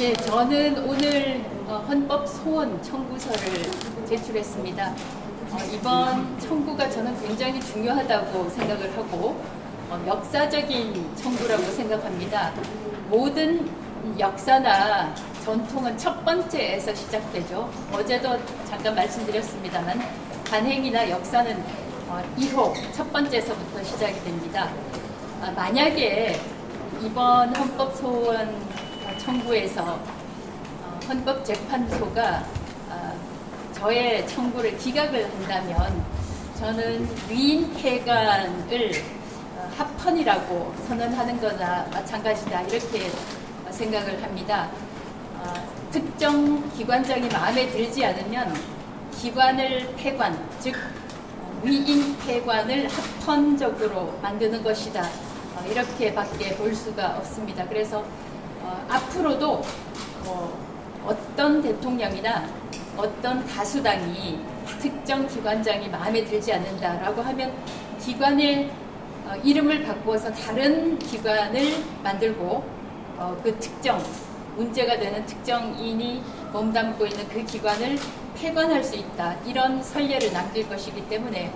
예, 저는 오늘 헌법 소원 청구서를 제출했습니다. 이번 청구가 저는 굉장히 중요하다고 생각을 하고 역사적인 청구라고 생각합니다. 모든 역사나 전통은 첫 번째에서 시작되죠. 어제도 잠깐 말씀드렸습니다만 관행이나 역사는 1호 첫 번째에서부터 시작이 됩니다. 만약에 이번 헌법 소원 청구에서 헌법재판소가 저의 청구를 기각을 한다면 저는 위인폐관을 합헌이라고 선언하는 거나 마찬가지다 이렇게 생각을 합니다. 특정 기관장이 마음에 들지 않으면 기관을 폐관, 즉 위인폐관을 합헌적으로 만드는 것이다. 이렇게밖에 볼 수가 없습니다. 그래서 앞으로도 어떤 대통령이나 어떤 다수당이 특정 기관장이 마음에 들지 않는다라고 하면 기관의 이름을 바꾸어서 다른 기관을 만들고 그 특정 문제가 되는 특정인이 몸담고 있는 그 기관을 폐관할 수 있다. 이런 선례를 남길 것이기 때문에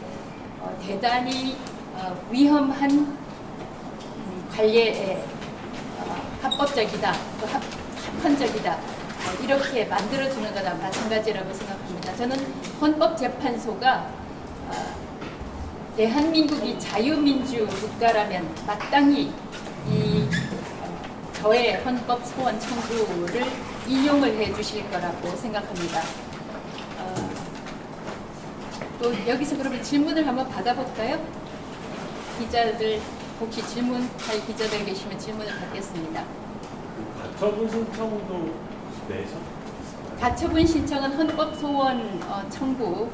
대단히 위험한 관례에 합법적이다, 또 합헌적이다 이렇게 만들어주는 거나 마찬가지라고 생각합니다. 저는 헌법재판소가 대한민국이 자유민주 국가라면 마땅히 이 저의 헌법 소원 청구를 인용을 해 주실 거라고 생각합니다. 또 여기서 그러면 질문을 한번 받아볼까요? 기자들 혹시 질문할 기자들 계시면 질문을 받겠습니다. 가처분 신청도 내죠? 가처분 신청은 헌법소원 청구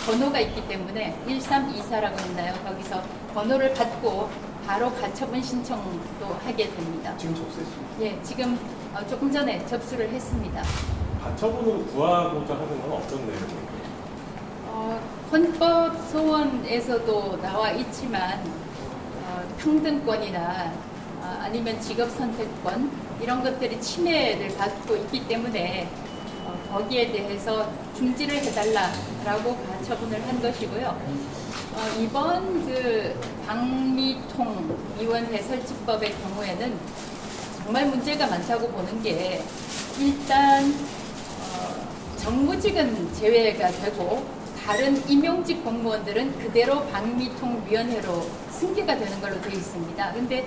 번호가 있기 때문에 1324라고 있나요? 거기서 번호를 받고 바로 가처분 신청도 하게 됩니다. 지금 접수했습니다. 예, 지금 조금 전에 접수를 했습니다. 가처분으로 구하고자 하는 건 어떤 내용이에요? 헌법소원에서도 나와 있지만 평등권이나 아니면 직업선택권 이런 것들이 침해를 받고 있기 때문에 거기에 대해서 중지를 해달라라고 가처분을 한 것이고요. 이번 그 방미통 위원회 설치법의 경우에는 정말 문제가 많다고 보는 게 일단 정무직은 제외가 되고 다른 임용직 공무원들은 그대로 방미통 위원회로 승계가 되는 걸로 되어 있습니다. 근데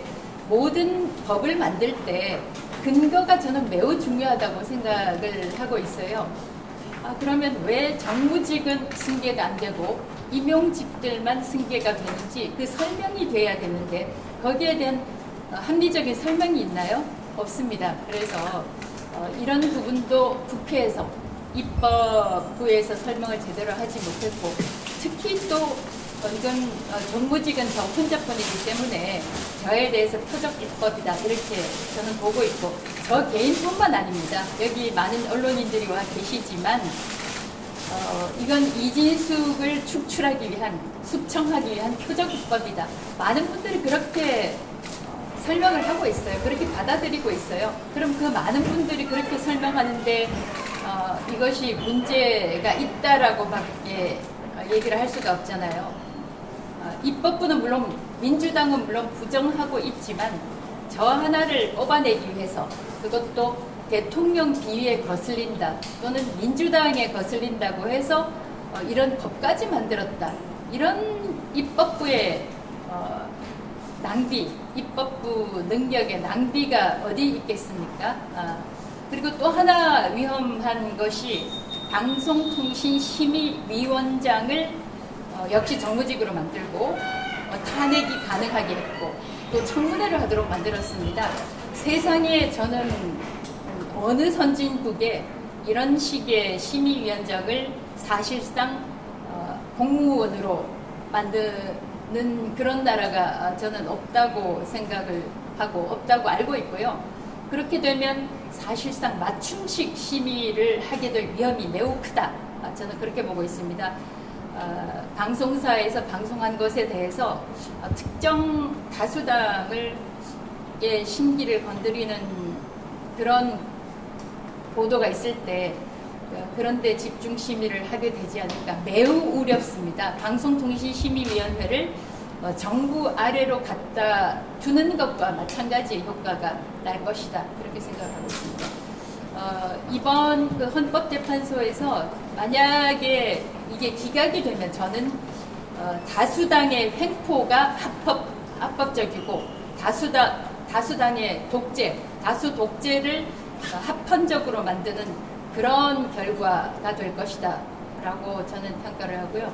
모든 법을 만들 때 근거가 저는 매우 중요하다고 생각을 하고 있어요. 그러면 왜 정무직은 승계가 안 되고 임용직들만 승계가 되는지 그 설명이 돼야 되는데 거기에 대한 합리적인 설명이 있나요? 없습니다. 그래서 이런 부분도 국회에서 입법부에서 설명을 제대로 하지 못했고 특히 또 이건 정무직은 저 혼자뿐이기 때문에 저에 대해서 표적 입법이다 이렇게 저는 보고 있고 저 개인뿐만 아닙니다. 여기 많은 언론인들이 와 계시지만 이건 이진숙을 축출하기 위한 숙청하기 위한 표적 입법이다. 많은 분들이 그렇게 설명을 하고 있어요. 그렇게 받아들이고 있어요. 그럼 그 많은 분들이 그렇게 설명하는데 이것이 문제가 있다라고밖에 얘기를 할 수가 없잖아요. 입법부는 물론 민주당은 물론 부정하고 있지만 저 하나를 뽑아내기 위해서 그것도 대통령 비위에 거슬린다 또는 민주당에 거슬린다고 해서 이런 법까지 만들었다. 이런 입법부의 낭비, 입법부 능력의 낭비가 어디 있겠습니까? 그리고 또 하나 위험한 것이 방송통신심의위원장을 역시 정무직으로 만들고 탄핵이 가능하게 했고 또 청문회를 하도록 만들었습니다. 세상에 저는 어느 선진국에 이런 식의 심의위원장을 사실상 공무원으로 만드는 그런 나라가 저는 없다고 생각을 하고 없다고 알고 있고요. 그렇게 되면 사실상 맞춤식 심의를 하게 될 위험이 매우 크다. 저는 그렇게 보고 있습니다. 방송사에서 방송한 것에 대해서 특정 다수당을 심기를 건드리는 그런 보도가 있을 때 그런데 집중 심의를 하게 되지 않을까 매우 우렵습니다. 방송통신심의위원회를 정부 아래로 갖다 두는 것과 마찬가지의 효과가 날 것이다. 그렇게 생각하고 있습니다. 이번 그 헌법재판소에서 만약에 이게 기각이 되면 저는 다수당의 횡포가 합법적이고 다수당의 독재, 다수 독재를 합헌적으로 만드는 그런 결과가 될 것이다 라고 저는 평가를 하고요.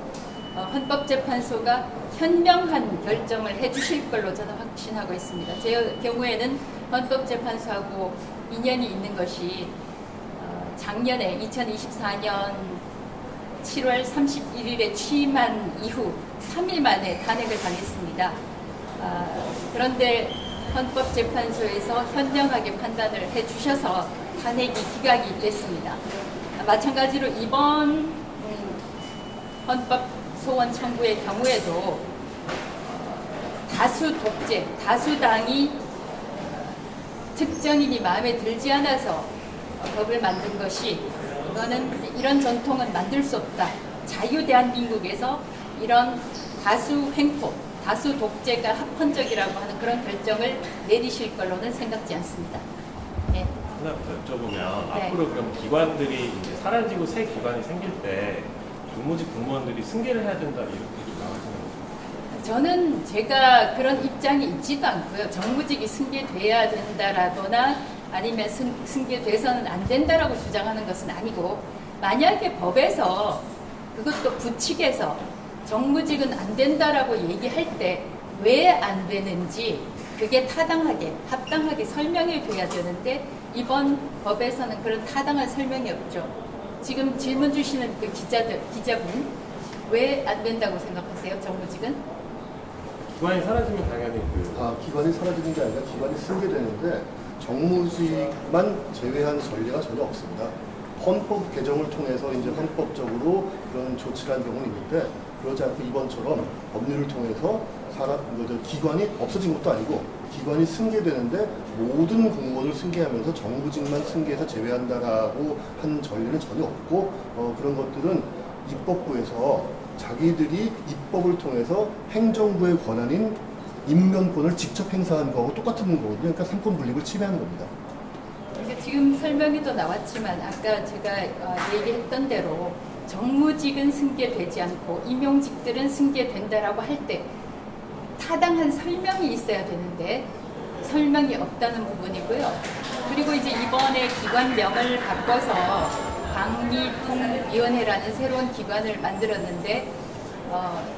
헌법재판소가 현명한 결정을 해주실 걸로 저는 확신하고 있습니다. 제 경우에는 헌법재판소하고 인연이 있는 것이 작년에 2024년 7월 31일에 취임한 이후 3일 만에 탄핵을 당했습니다. 그런데 헌법재판소에서 현명하게 판단을 해주셔서 탄핵이 기각이 됐습니다. 마찬가지로 이번 헌법소원 청구의 경우에도 다수 독재, 다수당이 특정인이 마음에 들지 않아서 법을 만든 것이 이거는 이런 전통은 만들 수 없다. 자유 대한민국에서 이런 다수 횡포, 다수 독재가 합헌적이라고 하는 그런 결정을 내리실 걸로는 생각지 않습니다. 네. 하나 더 여쭤보면 네. 앞으로 그럼 기관들이 이제 사라지고 새 기관이 생길 때 정무직 공무원들이 승계를 해야 된다 이렇게 주장하시는 거죠? 저는 제가 그런 입장이 있지도 않고요. 정무직이 승계돼야 된다라거나 아니면 승계돼서는 안 된다라고 주장하는 것은 아니고 만약에 법에서 그것도 부칙에서 정무직은 안 된다라고 얘기할 때 왜 안 되는지 그게 타당하게 합당하게 설명이 돼야 되는데 이번 법에서는 그런 타당한 설명이 없죠. 지금 질문 주시는 그 기자분 왜 안 된다고 생각하세요? 정무직은? 기관이 사라지면 당연히 기관이 사라지는 게 아니라 기관이 승계되는데 정무직만 제외한 전례가 전혀 없습니다. 헌법 개정을 통해서 이제 헌법적으로 그런 조치를 한 경우는 있는데 그러지 않고 이번처럼 법률을 통해서 기관이 없어진 것도 아니고 기관이 승계되는데 모든 공무원을 승계하면서 정무직만 승계해서 제외한다라고 한 전례는 전혀 없고 그런 것들은 입법부에서 자기들이 입법을 통해서 행정부의 권한인 임명권을 직접 행사한 거하고 똑같은 거거든요. 그러니까 삼권 분립을 침해하는 겁니다. 그러니까 지금 설명에도 나왔지만 아까 제가 얘기했던 대로 정무직은 승계되지 않고 임용직들은 승계된다라고 할 때 타당한 설명이 있어야 되는데 설명이 없다는 부분이고요. 그리고 이제 이번에 기관명을 바꿔서 방미통위원회라는 새로운 기관을 만들었는데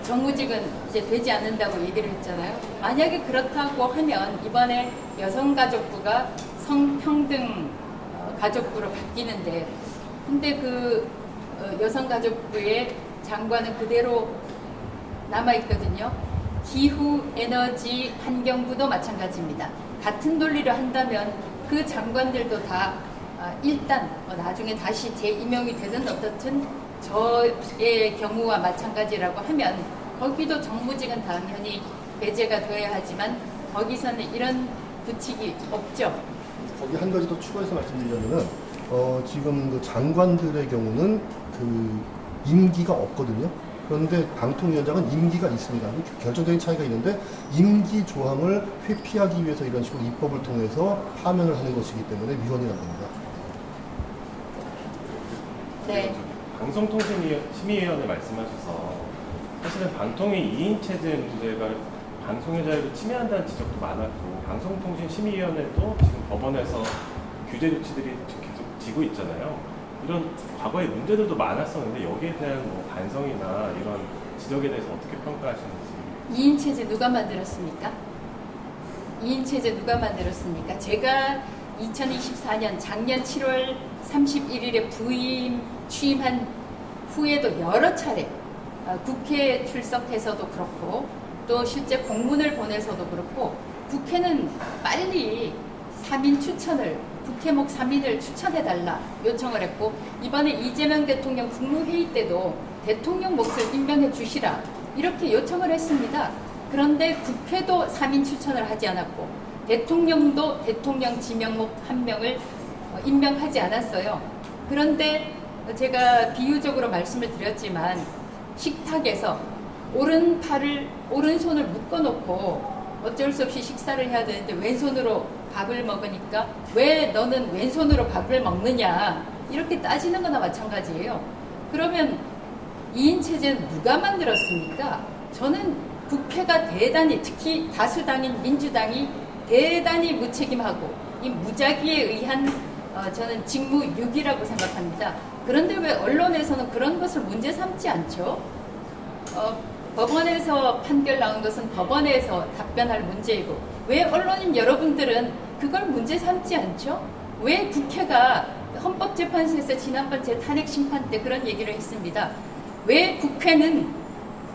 정무직은 이제 되지 않는다고 얘기를 했잖아요. 만약에 그렇다고 하면 이번에 여성가족부가 성평등 가족부로 바뀌는데 근데 그 여성가족부의 장관은 그대로 남아있거든요. 기후, 에너지, 환경부도 마찬가지입니다. 같은 논리를 한다면 그 장관들도 다 일단 나중에 다시 재임명이 되든 어떻든 저의 경우와 마찬가지라고 하면 거기도 정무직은 당연히 배제가 되어야 하지만 거기서는 이런 규칙이 없죠. 거기 한 가지 더 추가해서 말씀드리자면은 지금 그 장관들의 경우는 그 임기가 없거든요. 그런데 방통위원장은 임기가 있습니다. 결정적인 차이가 있는데 임기 조항을 회피하기 위해서 이런 식으로 입법을 통해서 파면을 하는 것이기 때문에 위헌이라고 합니다. 네. 방송통신심의위원회 말씀하셔서 사실은 방통위 2인 체제 문제가 방송의 자유를 침해한다는 지적도 많았고 방송통신심의위원회도 지금 법원에서 규제 조치들이 계속 지고 있잖아요. 이런 과거의 문제들도 많았었는데 여기에 대한 뭐 반성이나 이런 지적에 대해서 어떻게 평가하시는지. 2인 체제 누가 만들었습니까? 2인 체제 누가 만들었습니까? 제가 2024년 작년 7월 31일에 취임한 후에도 여러 차례 국회에 출석해서도 그렇고 또 실제 공문을 보내서도 그렇고 국회는 빨리 3인 추천을 국회목 3인을 추천해달라 요청을 했고 이번에 이재명 대통령 국무회의 때도 대통령 몫을 임명해 주시라 이렇게 요청을 했습니다. 그런데 국회도 3인 추천을 하지 않았고 대통령도 대통령 지명목 1명을 임명하지 않았어요. 그런데 제가 비유적으로 말씀을 드렸지만 식탁에서 오른손을 묶어놓고 어쩔 수 없이 식사를 해야 되는데 왼손으로 밥을 먹으니까 왜 너는 왼손으로 밥을 먹느냐 이렇게 따지는 거나 마찬가지예요. 그러면 2인 체제는 누가 만들었습니까? 저는 국회가 대단히, 특히 다수당인 민주당이 대단히 무책임하고 이 무작위에 의한 저는 직무유기라고 생각합니다. 그런데 왜 언론에서는 그런 것을 문제 삼지 않죠? 법원에서 판결 나온 것은 법원에서 답변할 문제이고 왜 언론인 여러분들은 그걸 문제 삼지 않죠? 왜 국회가 헌법재판소에서 지난번 제 탄핵 심판 때 그런 얘기를 했습니다. 왜 국회는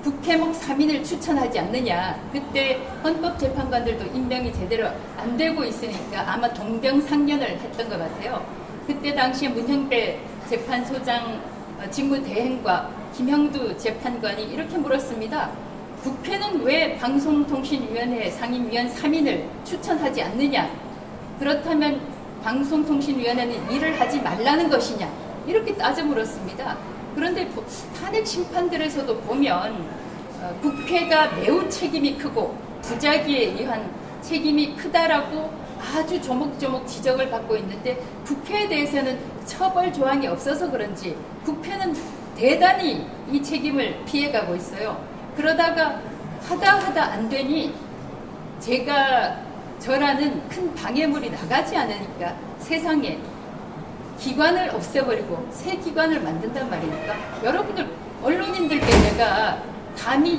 국회목 3인을 추천하지 않느냐. 그때 헌법재판관들도 임명이 제대로 안 되고 있으니까 아마 동병상련을 했던 것 같아요. 그때 당시에 문형배 재판소장 직무대행과 김형두 재판관이 이렇게 물었습니다. 국회는 왜 방송통신위원회 상임위원 3인을 추천하지 않느냐. 그렇다면 방송통신위원회는 일을 하지 말라는 것이냐. 이렇게 따져 물었습니다. 그런데 탄핵 심판들에서도 보면 국회가 매우 책임이 크고 부작위에 의한 책임이 크다라고 아주 조목조목 지적을 받고 있는데 국회에 대해서는 처벌 조항이 없어서 그런지 국회는 대단히 이 책임을 피해가고 있어요. 그러다가 하다 안 되니 저라는 큰 방해물이 나가지 않으니까 세상에 기관을 없애버리고 새 기관을 만든단 말입니까? 여러분들 언론인들께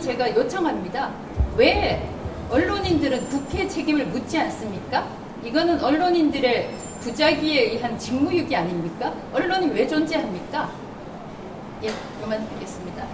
제가 요청합니다. 왜 언론인들은 국회 책임을 묻지 않습니까? 이거는 언론인들의 부작위에 의한 직무유기 아닙니까? 언론이 왜 존재합니까? 예, 그만 듣겠습니다.